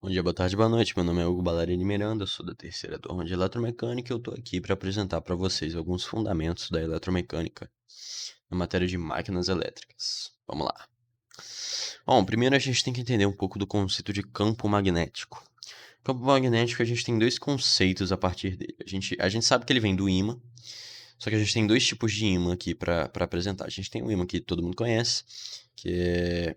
Bom dia, boa tarde, boa noite. Meu nome é Hugo Ballarini Miranda, eu sou da terceira turma de eletromecânica e eu tô aqui para apresentar para vocês alguns fundamentos da eletromecânica na matéria de máquinas elétricas. Vamos lá. Bom, primeiro a gente tem que entender um pouco do conceito de campo magnético. Campo magnético, a gente tem dois conceitos a partir dele. A gente sabe que ele vem do ímã, só que a gente tem dois tipos de ímã aqui para apresentar. A gente tem o ímã que todo mundo conhece, que é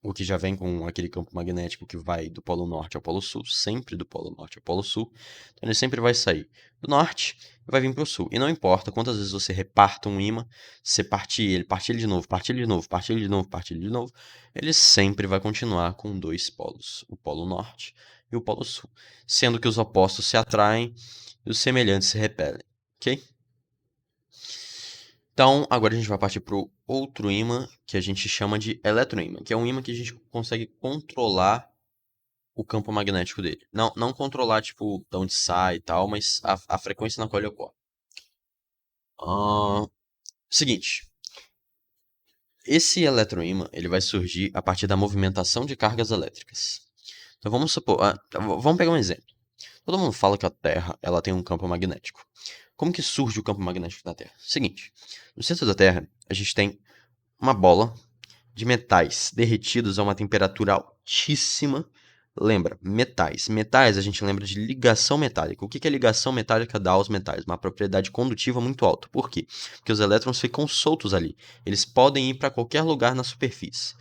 o que já vem com aquele campo magnético que vai do polo norte ao polo sul, sempre do polo norte ao polo sul. Então ele sempre vai sair do norte e vai vir para o sul. E não importa quantas vezes você reparta um ímã, você partir ele de novo, partir ele de novo, partir ele de novo, partir ele de novo, ele sempre vai continuar com dois polos, o polo norte e o polo sul. Sendo que os opostos se atraem e os semelhantes se repelem, ok? Então, agora a gente vai partir para o outro ímã, que a gente chama de eletroímã, que é um ímã que a gente consegue controlar o campo magnético dele. Não controlar, tipo, de onde sai e tal, mas a frequência na qual ele ocorre. Seguinte, esse eletroímã, ele vai surgir a partir da movimentação de cargas elétricas. Então, vamos supor, vamos pegar um exemplo. Todo mundo fala que a Terra, ela tem um campo magnético. Como que surge o campo magnético da Terra? Seguinte, no centro da Terra, a gente tem uma bola de metais derretidos a uma temperatura altíssima. Lembra, metais. Metais a gente lembra de ligação metálica. O que a ligação metálica dá aos metais? Uma propriedade condutiva muito alta. Por quê? Porque os elétrons ficam soltos ali. Eles podem ir para qualquer lugar na superfície.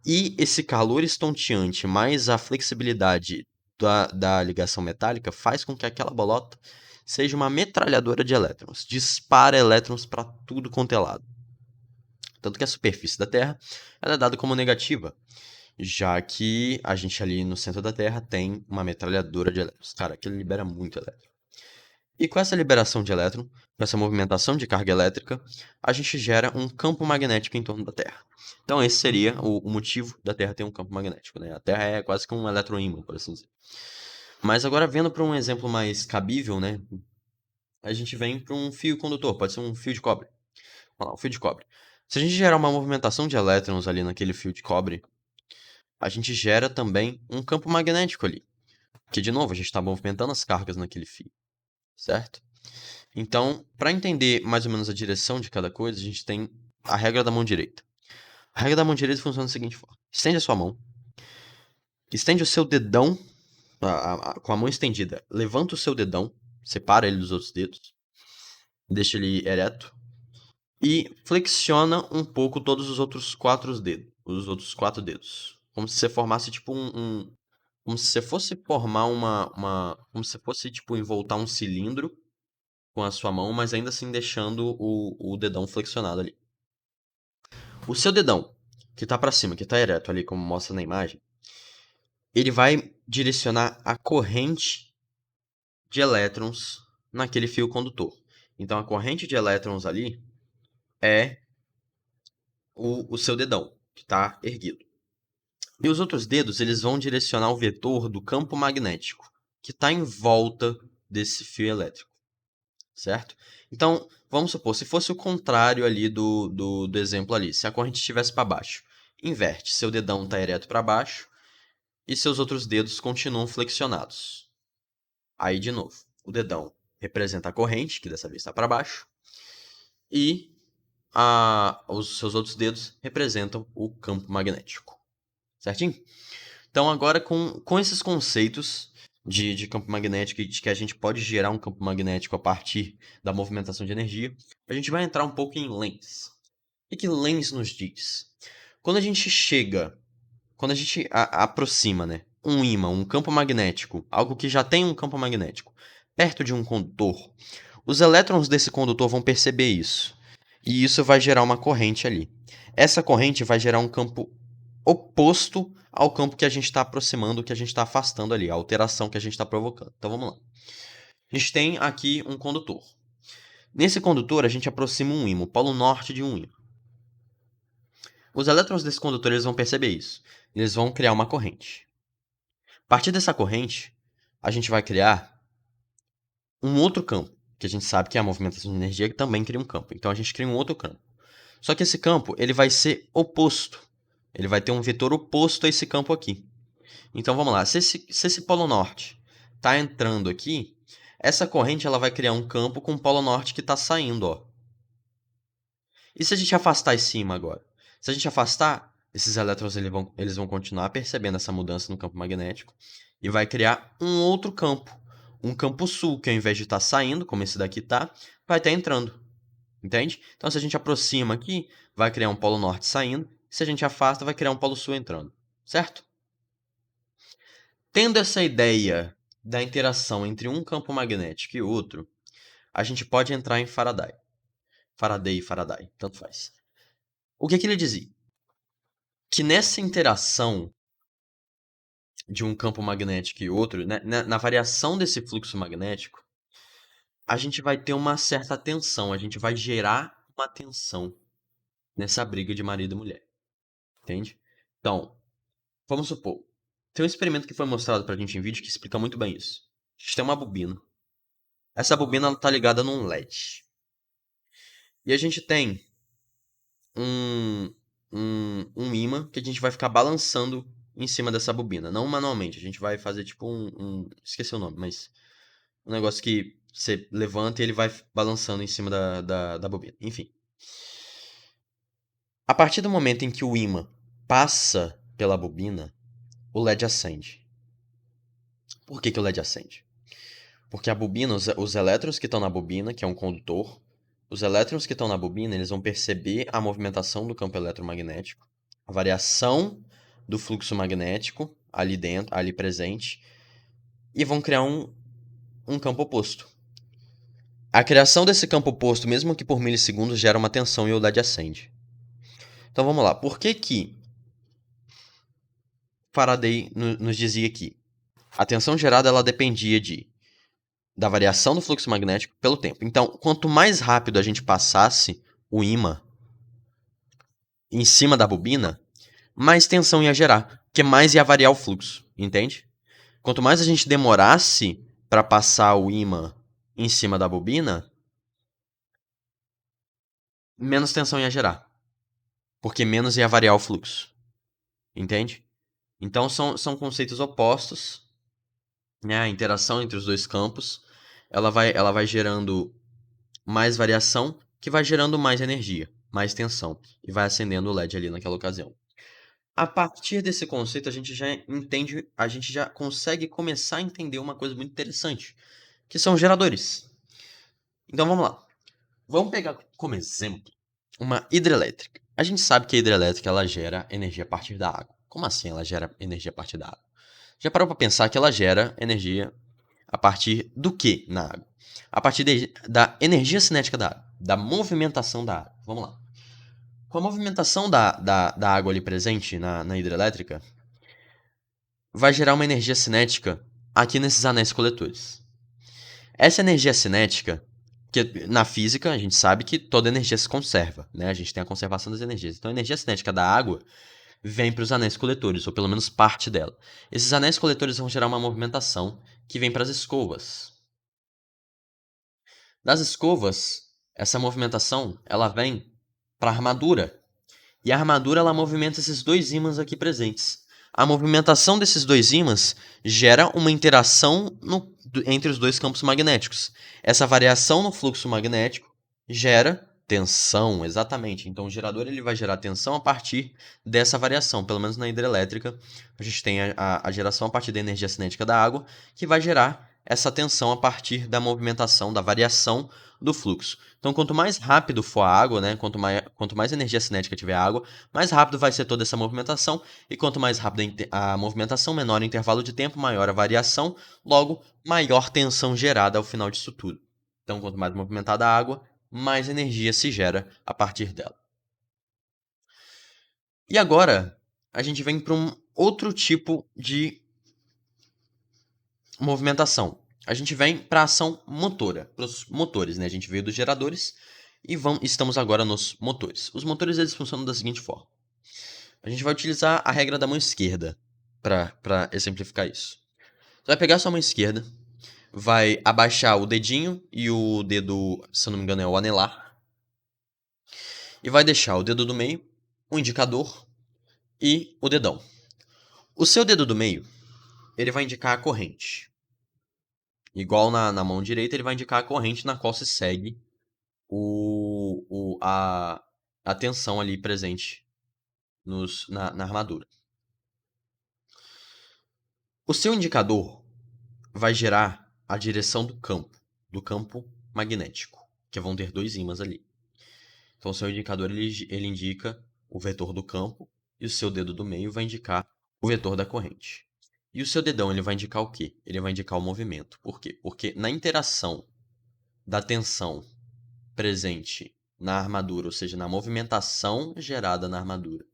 E esse calor estonteante mais a flexibilidade da ligação metálica faz com que aquela bolota seja uma metralhadora de elétrons. Dispara elétrons para tudo quanto é lado. Tanto que a superfície da Terra ela é dada como negativa, já que a gente ali no centro da Terra tem uma metralhadora de elétrons. Cara, aquilo libera muito elétron. E com essa liberação de elétron, com essa movimentação de carga elétrica, a gente gera um campo magnético em torno da Terra. Então esse seria o motivo da Terra ter um campo magnético, né? A Terra é quase que um eletroímã, por assim dizer. Mas agora vendo para um exemplo mais cabível, né? A gente vem para um fio condutor, pode ser um fio de cobre. Vamos lá, um fio de cobre. Se a gente gerar uma movimentação de elétrons ali naquele fio de cobre, a gente gera também um campo magnético ali. Que, de novo, a gente está movimentando as cargas naquele fio, certo? Então, para entender mais ou menos a direção de cada coisa, a gente tem a regra da mão direita. A regra da mão direita funciona da seguinte forma: estende a sua mão, estende o seu dedão com a mão estendida, levanta o seu dedão, separa ele dos outros dedos, deixa ele ereto e flexiona um pouco todos os outros quatro dedos, como se você formasse tipo como se você fosse formar como se você fosse tipo envoltar um cilindro com a sua mão, mas ainda assim deixando o dedão flexionado ali. O seu dedão, que tá para cima, que tá ereto ali, como mostra na imagem, ele vai direcionar a corrente de elétrons naquele fio condutor. Então a corrente de elétrons ali é o seu dedão, que está erguido. E os outros dedos, eles vão direcionar o vetor do campo magnético, que está em volta desse fio elétrico, certo? Então, vamos supor, se fosse o contrário ali do exemplo ali, se a corrente estivesse para baixo, inverte, seu dedão está ereto para baixo e seus outros dedos continuam flexionados. Aí, de novo, o dedão representa a corrente, que dessa vez está para baixo, e os seus outros dedos representam o campo magnético, certinho? Então, agora com esses conceitos de campo magnético e de que a gente pode gerar um campo magnético a partir da movimentação de energia, a gente vai entrar um pouco em Lenz. O que Lenz nos diz? Quando a gente aproxima, né, um ímã, um campo magnético, algo que já tem um campo magnético, perto de um condutor, os elétrons desse condutor vão perceber isso. E isso vai gerar uma corrente ali. Essa corrente vai gerar um campo oposto ao campo que a gente está aproximando, que a gente está afastando ali, a alteração que a gente está provocando. Então vamos lá. A gente tem aqui um condutor. Nesse condutor, a gente aproxima um ímã, o polo norte de um ímã. Os elétrons desse condutor eles vão perceber isso. Eles vão criar uma corrente. A partir dessa corrente, a gente vai criar um outro campo, que a gente sabe que é a movimentação de energia que também cria um campo. Então a gente cria um outro campo. Só que esse campo ele vai ser oposto. Ele vai ter um vetor oposto a esse campo aqui. Então vamos lá, se esse polo norte está entrando aqui, essa corrente ela vai criar um campo com o polo norte que está saindo, ó. E se a gente afastar esse ímã agora? Se a gente afastar, esses elétrons eles vão continuar percebendo essa mudança no campo magnético e vai criar um outro campo. Um campo sul, que ao invés de estar saindo, como esse daqui tá, vai estar entrando. Entende? Então, se a gente aproxima aqui, vai criar um polo norte saindo. Se a gente afasta, vai criar um polo sul entrando. Certo? Tendo essa ideia da interação entre um campo magnético e outro, a gente pode entrar em Faraday. Faraday e Faraday, tanto faz. O que ele dizia? Que nessa interação de um campo magnético e outro, né, na variação desse fluxo magnético, a gente vai ter uma certa tensão, a gente vai gerar uma tensão nessa briga de marido e mulher. Entende? Então, vamos supor, tem um experimento que foi mostrado pra gente em vídeo que explica muito bem isso. A gente tem uma bobina. Essa bobina está ligada num LED. E a gente tem um ímã que a gente vai ficar balançando em cima dessa bobina. Não manualmente, a gente vai fazer tipo esqueci o nome, mas um negócio que você levanta e ele vai balançando em cima da bobina. Enfim. A partir do momento em que o ímã passa pela bobina, o LED acende. Por que o LED acende? Porque a bobina, os elétrons que estão na bobina, que é um condutor, os elétrons que estão na bobina, eles vão perceber a movimentação do campo eletromagnético, a variação do fluxo magnético ali dentro, ali presente, e vão criar um campo oposto. A criação desse campo oposto, mesmo que por milissegundos, gera uma tensão e o LED acende. Então vamos lá, por que Faraday nos dizia aqui? A tensão gerada ela dependia da variação do fluxo magnético pelo tempo. Então, quanto mais rápido a gente passasse o ímã em cima da bobina, mais tensão ia gerar, porque mais ia variar o fluxo, entende? Quanto mais a gente demorasse para passar o ímã em cima da bobina, menos tensão ia gerar, porque menos ia variar o fluxo, entende? Então são conceitos opostos, né? A interação entre os dois campos, ela vai gerando mais variação, que vai gerando mais energia, mais tensão, e vai acendendo o LED ali naquela ocasião. A partir desse conceito, a gente já entende, a gente já consegue começar a entender uma coisa muito interessante, que são geradores. Então vamos lá. Vamos pegar como exemplo uma hidrelétrica. A gente sabe que a hidrelétrica ela gera energia a partir da água. Como assim ela gera energia a partir da água? Já parou para pensar que ela gera energia a partir do que na água? A partir da energia cinética da água, da movimentação da água. Vamos lá. Com a movimentação da água ali presente na hidrelétrica, vai gerar uma energia cinética aqui nesses anéis coletores. Essa energia cinética, que na física a gente sabe que toda energia se conserva, né? A gente tem a conservação das energias. Então a energia cinética da água vem para os anéis coletores, ou pelo menos parte dela. Esses anéis coletores vão gerar uma movimentação que vem para as escovas. Das escovas, essa movimentação ela vem para a armadura. E a armadura ela movimenta esses dois ímãs aqui presentes. A movimentação desses dois ímãs gera uma interação entre os dois campos magnéticos. Essa variação no fluxo magnético gera tensão, exatamente. Então o gerador ele vai gerar tensão a partir dessa variação. Pelo menos na hidrelétrica, a gente tem a geração a partir da energia cinética da água, que vai gerar essa tensão a partir da movimentação, da variação do fluxo. Então, quanto mais rápido for a água, né, quanto mais energia cinética tiver a água, mais rápido vai ser toda essa movimentação, e quanto mais rápida a movimentação, menor o intervalo de tempo, maior a variação, logo, maior tensão gerada ao final disso tudo. Então, quanto mais movimentada a água, mais energia se gera a partir dela. E agora, a gente vem para um outro tipo de movimentação. A gente vem para a ação motora, para os motores, né? A gente veio dos geradores e estamos agora nos motores. Os motores eles funcionam da seguinte forma. A gente vai utilizar a regra da mão esquerda para exemplificar isso. Você vai pegar sua mão esquerda, vai abaixar o dedinho e o dedo, se eu não me engano, é o anelar, e vai deixar o dedo do meio, o indicador e o dedão. O seu dedo do meio, ele vai indicar a corrente. Igual na mão direita, ele vai indicar a corrente na qual se segue a tensão ali presente na armadura. O seu indicador vai gerar a direção do campo magnético, que vão ter dois ímãs ali. Então, o seu indicador ele indica o vetor do campo e o seu dedo do meio vai indicar o vetor da corrente. E o seu dedão ele vai indicar o quê? Ele vai indicar o movimento. Por quê? Porque na interação da tensão presente na armadura, ou seja, na movimentação gerada na armadura,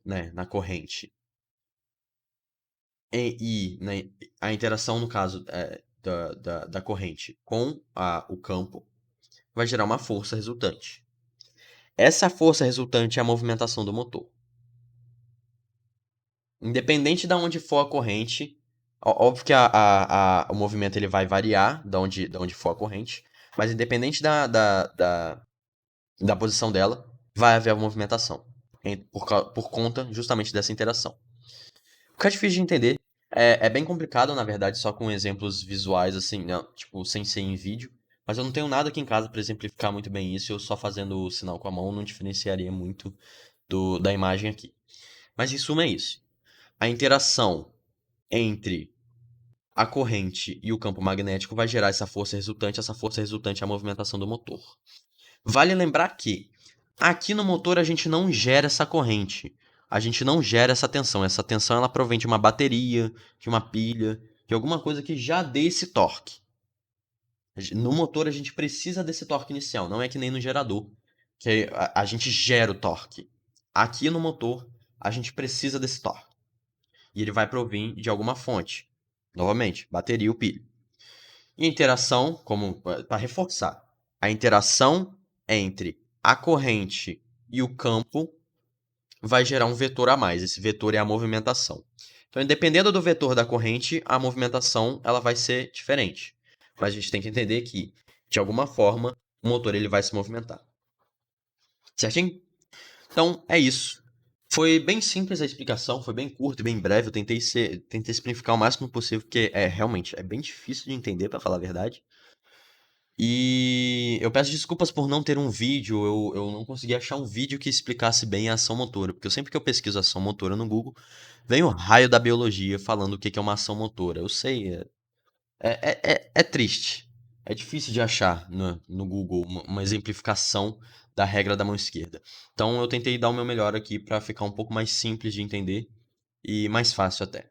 né, na corrente, a interação, no caso, da corrente com o campo, vai gerar uma força resultante. Essa força resultante é a movimentação do motor. Independente de onde for a corrente, óbvio que o movimento ele vai variar de onde for a corrente, mas independente da posição dela, vai haver a movimentação, por conta justamente dessa interação. O que é difícil de entender, é bem complicado, na verdade, só com exemplos visuais, assim, não, tipo, sem ser em vídeo, mas eu não tenho nada aqui em casa para exemplificar muito bem isso, eu só fazendo o sinal com a mão não diferenciaria muito da imagem aqui. Mas em suma é isso. A interação entre a corrente e o campo magnético vai gerar essa força resultante é a movimentação do motor. Vale lembrar que aqui no motor a gente não gera essa corrente, a gente não gera essa tensão. Essa tensão ela provém de uma bateria, de uma pilha, de alguma coisa que já dê esse torque. No motor a gente precisa desse torque inicial, não é que nem no gerador, que a gente gera o torque. Aqui no motor a gente precisa desse torque. E ele vai provir de alguma fonte. Novamente, bateria ou pilha. E a interação, como para reforçar, a interação entre a corrente e o campo vai gerar um vetor a mais. Esse vetor é a movimentação. Então, dependendo do vetor da corrente, a movimentação ela vai ser diferente. Mas a gente tem que entender que, de alguma forma, o motor ele vai se movimentar. Certinho? Então, é isso. Foi bem simples a explicação, foi bem curta e bem breve. Eu tentei simplificar o máximo possível, porque realmente é bem difícil de entender, para falar a verdade. E eu peço desculpas por não ter um vídeo, eu não consegui achar um vídeo que explicasse bem a ação motora, porque sempre que eu pesquiso ação motora no Google, vem o raio da biologia falando o que é uma ação motora. Eu sei, é triste. É difícil de achar no Google uma exemplificação da regra da mão esquerda. Então eu tentei dar o meu melhor aqui para ficar um pouco mais simples de entender e mais fácil até.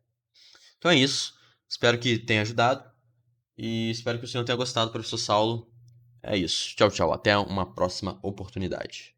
Então é isso. Espero que tenha ajudado e espero que o senhor tenha gostado, professor Saulo. É isso. Tchau, tchau. Até uma próxima oportunidade.